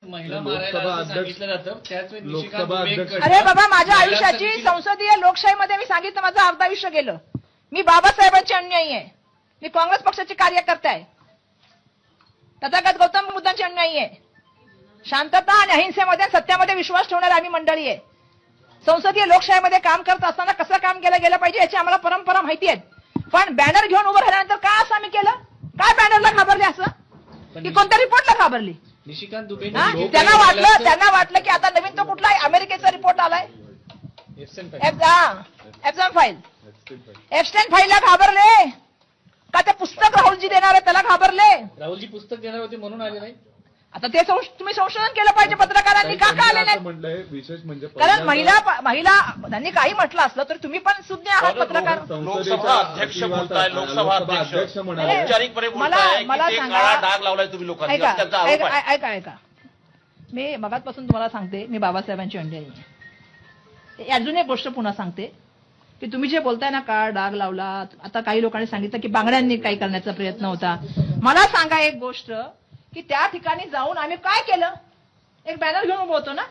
महिला मारायला असं सांगितलं जातं त्याच वेळी निशिकांत लोकसभा दुबे अध्यक्ष- गट- अरे बाबा, माझ्या महिला आयुष्याची समिती- संसदीय लोकशाहीमध्ये मी सांगितलं माझं अर्ध आयुष्य गेलं. मी बाबासाहेबांची अनुयायी आहे. मी काँग्रेस पक्षाची कार्यकर्ता आहे. तथागत गौतम बुद्धांची अनुयायी आहे. शांतता आणि अहिंसेमध्ये सत्यामध्ये विश्वास ठेवणारी आम्ही मंडळी आहे. संसदीय लोकशाहीमध्ये काम करत असताना कसं काम केलं गेलं पाहिजे याची आम्हाला परंपरा माहिती आहे. पण बॅनर घेऊन उभं राहिल्यानंतर काय असं आम्ही केलं? काय बॅनरला घाबरले असं की कोणत्या रिपोर्टला घाबरली? निशिकांत दुबे त्यांना वाटलं की आता नवीन तो कुठला अमेरिकेचा रिपोर्ट आलाय एप्सन फाईल. एप्स्टेन फाईलला घाबरले का? ते पुस्तक राहुलजी देणार आहे त्याला घाबरले? राहुलजी पुस्तक देणार होते म्हणून आले नाही. आता ते तुम्ही संशोधन केलं पाहिजे पत्रकारांनी, का आले असं नाही? म्हटलंय विशेष म्हणजे कारण महिला त्यांनी काही म्हटलं असलं तर तुम्ही पण सुज्ञ आहात पत्रकार. लोकसभा अध्यक्ष बोलताय, लोकसभा अध्यक्ष म्हणाले. औपचारिकपणे बोलताय मला की ते सांगा- काळा डाग लावलाय तुम्ही लोकांनी, ऐका असं त्यांचा आरोप आहे. ऐका ऐका मी मगाचपासून तुम्हाला सांगते, मी बाबासाहेबांची अनुयायी आहे. अजून एक गोष्ट पुन्हा सांगते की तुम्ही जे बोलताय ना काळा डाग लावला, आता काही लोकांनी सांगितलं की बांगड्यांनी काही करण्याचा प्रयत्न होता. मला सांगा एक गोष्ट की त्या ठिकाणी जाऊन आम्ही काय केलं? एक बॅनर घेऊन उभं होतो ना.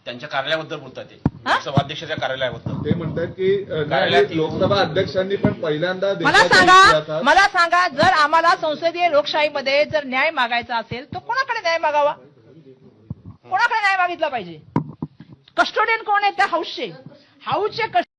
त्यांच्या कार्यालयाबद्दल बोलतात ते, लोकसभा अध्यक्षाच्या कार्यालयाबद्दल. ते म्हणतात की नाही, लोकसभा अध्यक्षांनी पण पहिल्यांदा मला सांगा जर आम्हाला संसदीय लोकशाहीमध्ये जर न्याय मागायचा असेल तर कोणाकडे न्याय मागावा? कोणाकडे न्याय मागितला पाहिजे? कस्टोडियन कोण आहे त्या हाऊसचे?